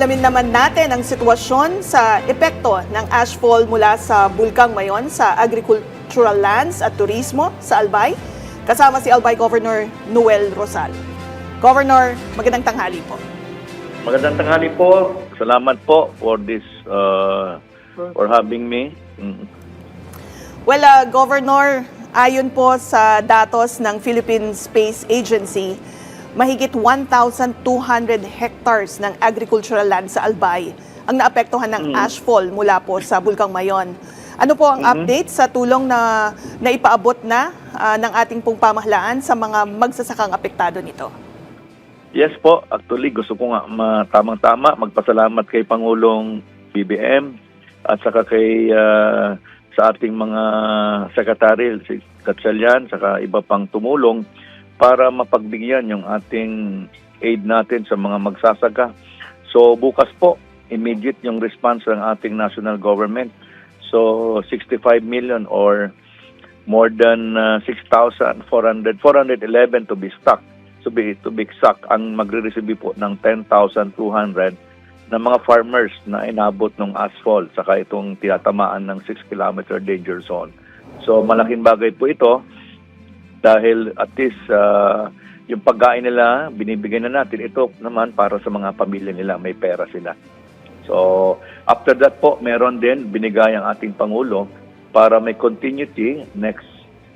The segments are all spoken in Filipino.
Alamin naman natin ang sitwasyon sa epekto ng ashfall mula sa Bulkang Mayon sa agricultural lands at turismo sa Albay. Kasama si Albay Governor Noel Rosal. Governor, magandang tanghali po. Magandang tanghali po. Salamat po for this, for having me. Well, Governor, ayon po sa datos ng Philippine Space Agency, mahigit 1,200 hectares ng agricultural land sa Albay ang naapektuhan ng ashfall mula po sa Bulkang Mayon. Ano po ang update sa tulong na naipaabot na ng ating pong pamahalaan sa mga magsasakang apektado nito? Yes po, actually gusto ko nga tamang-tama magpasalamat kay Pangulong BBM at saka kay sa ating mga sekretary, si Gatchalian, saka iba pang tumulong para mapagbigyan yung ating aid natin sa mga magsasaka. So bukas po, immediate yung response ng ating national government. So 65 million or more than 6,411 to be stuck. To be exact, ang magre-receive po ng 10,200 na mga farmers na inabot ng asphalt saka itong tinatamaan ng 6-kilometer danger zone. So malaking bagay po ito dahil at least yung pagkain nila, binibigyan na natin. Ito naman para sa mga pamilya nila, may pera sila. So after that po, meron din binigay ang ating Pangulo para may continuity.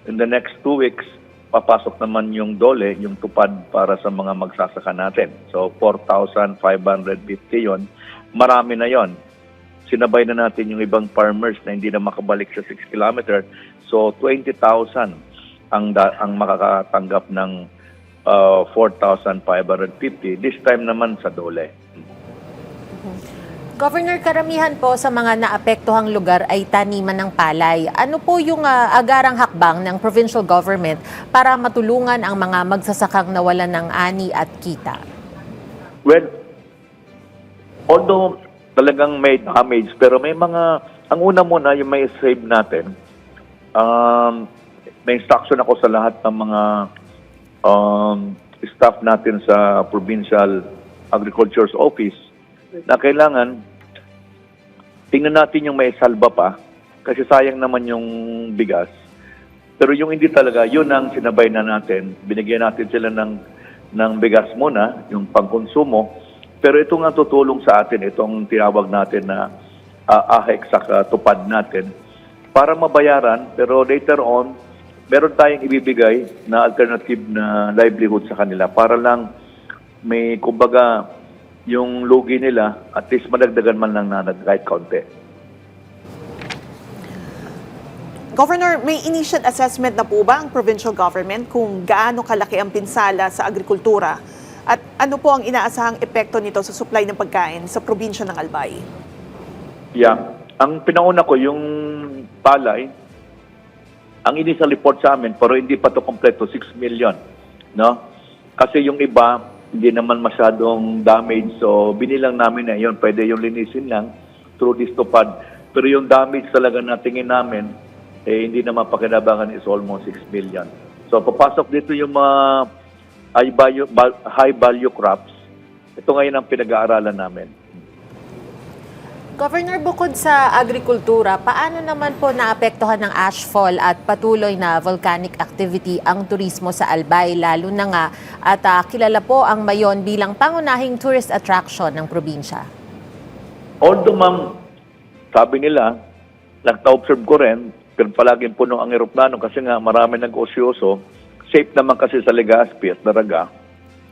In the next 2 weeks, papasok naman yung dole, yung tupad para sa mga magsasaka natin. So 4,550 yon. Marami na yon. Sinabay na natin yung ibang farmers na hindi na makabalik sa 6 kilometer. So 20,000 ang makakatanggap ng 4,550. This time naman sa dole. Governor, karamihan po sa mga naapektuhang lugar ay taniman ng palay. Ano po yung agarang hakbang ng provincial government para matulungan ang mga magsasakang nawalan ng ani at kita? Well, although talagang may damage, pero may mga, ang una muna yung may save natin, may instruction ako sa lahat ng mga staff natin sa Provincial Agriculture's Office na kailangan tingnan natin yung may salba pa kasi sayang naman yung bigas. Pero yung hindi talaga, yun ang sinabay na natin. Binigyan natin sila ng bigas muna, yung pangkonsumo. Pero ito nga tutulong sa atin, itong tinawag natin na AHEC sa tupad natin para mabayaran. Pero later on, meron tayong ibibigay na alternative na livelihood sa kanila para lang may, kumbaga, yung lugi nila, at least madagdagan man lang na kahit kaunti. Governor, may initial assessment na po ba ang provincial government kung gaano kalaki ang pinsala sa agrikultura at ano po ang inaasahang epekto nito sa supply ng pagkain sa probinsya ng Albay? Yeah. Ang pinauna ko, yung palay, ang initial report sa amin, pero hindi pa to kompleto, 6 million. No? Kasi yung iba, hindi naman masyadong damage. So, binilang namin na yun. Pwede yung linisin lang through this tupad. Pero yung damage talaga na tingin namin, hindi na mapakinabangan is almost 6 million. So, papasok dito yung mga high value crops. Ito ngayon ang pinag-aaralan namin. Governor, bukod sa agrikultura, paano naman po naapektuhan ng ashfall at patuloy na volcanic activity ang turismo sa Albay, lalo na nga at kilala po ang Mayon bilang pangunahing tourist attraction ng probinsya? Although ma'am, sabi nila, nagta-observe ko rin, pero palaging puno ang eroplano kasi nga marami nag-osyoso, safe naman kasi sa Legazpi at Daraga.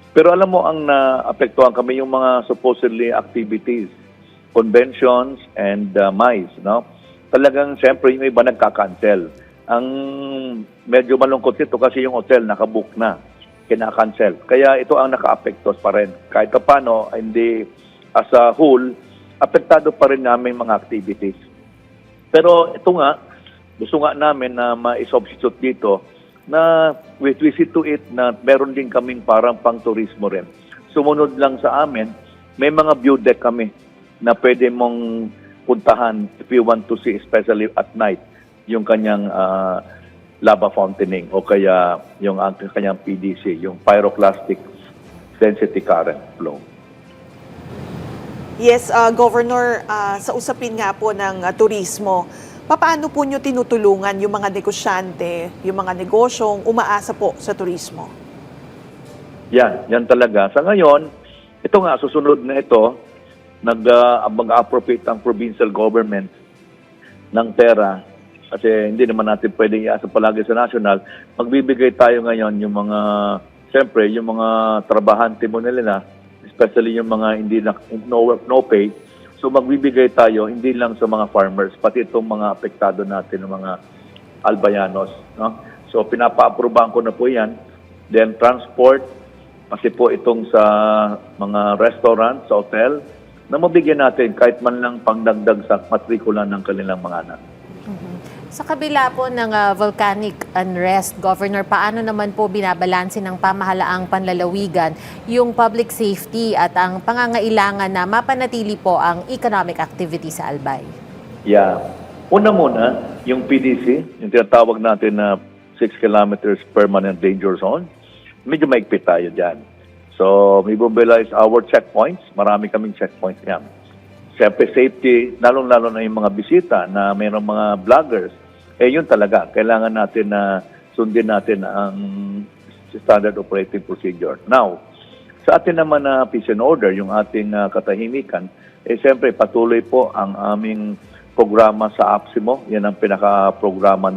Pero alam mo, ang naapektuhan kami yung mga supposedly activities, conventions and MICE, no? Talagang siyempre yung iba nagka-cancel. Ang medyo malungkot ito kasi yung hotel nakabook na, kina-cancel. Kaya ito ang naka-apektos pa rin. Kahit paano, hindi as a whole, apektado pa rin namin mga activities. Pero ito nga, gusto nga namin na ma-substitute dito na we see to it na meron din kaming parang pang-turismo rin. Sumunod lang sa amin, may mga view deck kami na pwede mong puntahan if you want to see, especially at night, yung kanyang lava fountaining o kaya yung kanyang PDC, yung pyroclastic density current flow. Yes, Governor, sa usapin nga po ng turismo, paano po nyo tinutulungan yung mga negosyante, yung mga negosyong umaasa po sa turismo? Yan talaga. Sa ngayon, ito nga, susunod na ito, mag-appropriate ang provincial government ng pera kasi hindi naman natin pwedeng iasa palagi sa national. Magbibigay tayo ngayon yung mga, siyempre, yung mga trabahante mo nila, especially yung mga hindi no pay. So magbibigay tayo hindi lang sa mga farmers, pati itong mga apektado natin ng mga albayanos. No? So pinapa-aprobahan ko na po yan. Then transport, kasi po itong sa mga restaurant, sa hotel, na mabigyan natin kahit man lang pangdagdag sa matrikula ng kanilang mga anak. Sa kabila po ng volcanic unrest, Governor, paano naman po binabalanse ng pamahalaang panlalawigan yung public safety at ang pangangailangan na mapanatili po ang economic activity sa Albay? Yeah. Una muna, yung PDC, yung tinatawag natin na 6 kilometers permanent danger zone, medyo maigpit tayo dyan. So, we mobilize our checkpoints. Marami kaming checkpoints yan. Siyempre, safety, lalong-lalo na yung mga bisita na mayroong mga vloggers, yun talaga. Kailangan natin na sundin natin ang standard operating procedure. Now, sa atin naman na peace and order, yung ating katahimikan, siyempre, patuloy po ang aming programa sa APSIMO. Yan ang pinaka-programa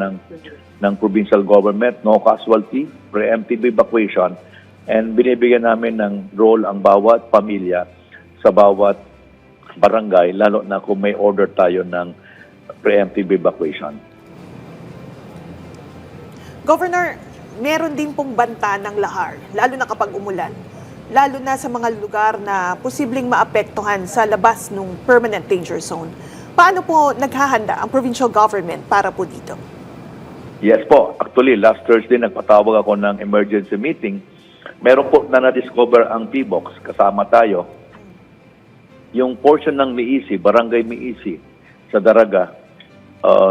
ng provincial government, no casualty, preemptive evacuation, and binibigyan namin ng role ang bawat pamilya sa bawat barangay, lalo na kung may order tayo ng preemptive evacuation. Governor, meron din pong banta ng lahar, lalo na kapag umulan. Lalo na sa mga lugar na posibleng maapektuhan sa labas ng permanent danger zone. Paano po naghahanda ang provincial government para po dito? Yes po. Actually, last Thursday nagpatawag ako ng emergency meeting. Meron po na na-discover ang PBOX, kasama tayo. Yung portion ng Miisi, Barangay Miisi, sa Daraga,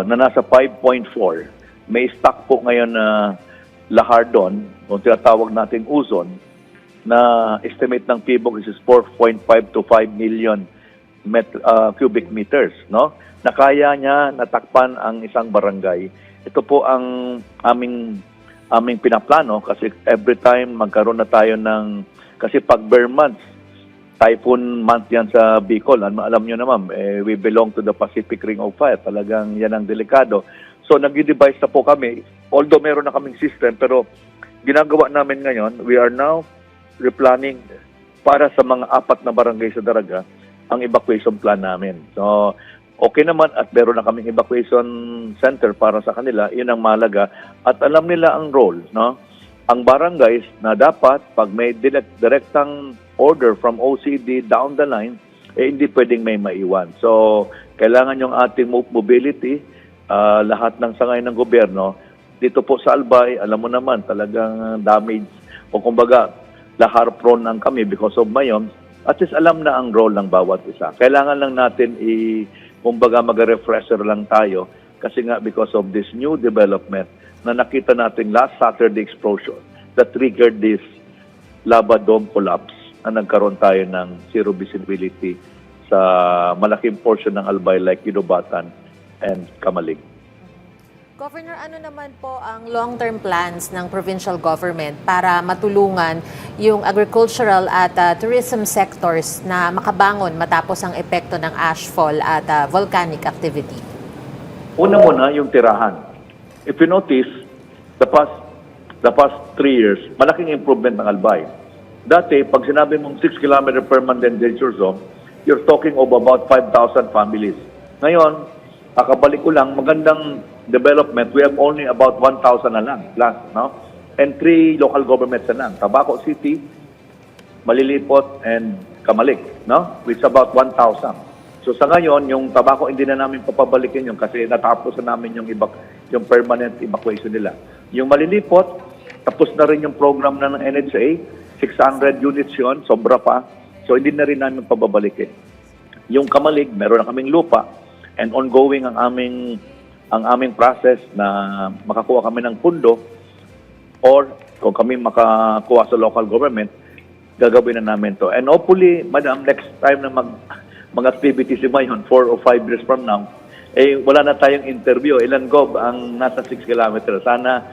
na nasa 5.4, may stock po ngayon na lahar doon, kung tinatawag natin Uzon, na estimate ng PBOX is 4.5 to 5 million cubic meters, no? Na kaya niya natakpan ang isang barangay. Ito po ang aming pinaplano kasi every time magkaroon na tayo ng, kasi pag bare months, typhoon month yan sa Bicol. Alam nyo naman, we belong to the Pacific Ring of Fire. Talagang yan ang delikado. So nag-devise na po kami, although meron na kaming system, pero ginagawa namin ngayon, we are now replanning para sa mga 4 na barangay sa Daraga, ang evacuation plan namin. So, okay naman at meron na kaming evacuation center para sa kanila, yun ang mahalaga. At alam nila ang role, no? Ang barangays na dapat, pag may direktang order from OCD down the line, hindi pwedeng may maiwan. So, kailangan yung ating mobility, lahat ng sangay ng gobyerno, dito po sa Albay, alam mo naman, talagang damage, o kumbaga, lahar prone ang kami because of mayon, at least alam na ang role ng bawat isa. Kailangan lang natin kumbaga mag-refresher lang tayo kasi nga because of this new development na nakita natin last Saturday explosion that triggered this lava dome collapse na nagkaroon tayo ng zero visibility sa malaking portion ng Albay like Ginobatan and Kamalig. Governor, ano naman po ang long-term plans ng provincial government para matulungan yung agricultural at tourism sectors na makabangon matapos ang epekto ng ashfall at volcanic activity? Una muna yung tirahan. If you notice, the past 3 years, malaking improvement ng Albay. Dati, pag sinabi mong 6 kilometer permanent danger zone, you're talking of about 5,000 families. Ngayon, kakabalik ko lang, magandang development, we have only about 1,000 na lang plus, no? And 3 local governments na lang, Tabaco City, Malilipot, and Kamalig, no? Which is about 1,000. So sa ngayon, yung Tabaco hindi na namin papabalikin yung kasi natapos na namin yung permanent evacuation nila. Yung Malilipot, tapos na rin yung program na ng NHA, 600 units yun, sobra pa. So hindi na rin namin pababalikin. Yung Kamalig, meron na kaming lupa, and ongoing ang aming process na makakuha kami ng pundo or kung kami makakuha sa local government, gagawin na namin to. And hopefully, Madam, next time na mag-activity si Mayon 4 or 5 years from now, wala na tayong interview. Ilan Gob ang nasa 6 kilometers. Sana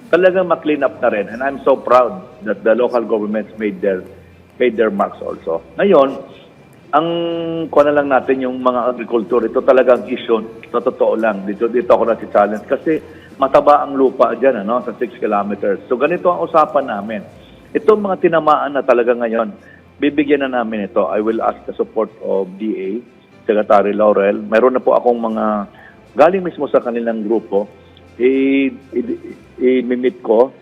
talagang ma-clean up na rin. And I'm so proud that the local governments made their marks also. Ngayon, ang kuha na lang natin yung mga agriculture, ito talagang issue, sa totoo lang. Dito ako na si-challenge kasi mataba ang lupa dyan, sa 6 kilometers. So ganito ang usapan namin. Itong mga tinamaan na talaga ngayon, bibigyan na namin ito. I will ask the support of DA, Secretary Laurel. Mayroon na po akong mga galing mismo sa kanilang grupo. I-meet ko,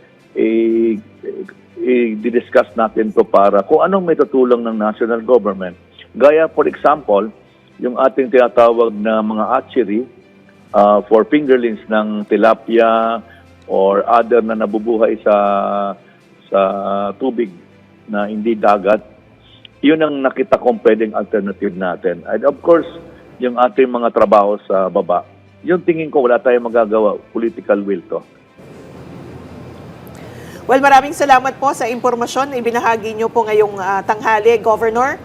i-discuss natin to para kung anong may tutulong ng national government. Gaya, for example, yung ating tinatawag na mga hatchery for fingerlings ng tilapia or other na nabubuhay sa tubig na hindi dagat. Yun ang nakita kong pwedeng alternative natin. And of course, yung ating mga trabaho sa baba, yung tingin ko wala tayong magagawa, political will to. Well, maraming salamat po sa impormasyon na ibinahagi niyo po ngayong tanghali, Governor.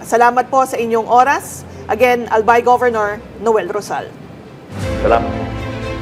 Salamat po sa inyong oras. Again, Albay Governor Noel Rosal. Salamat.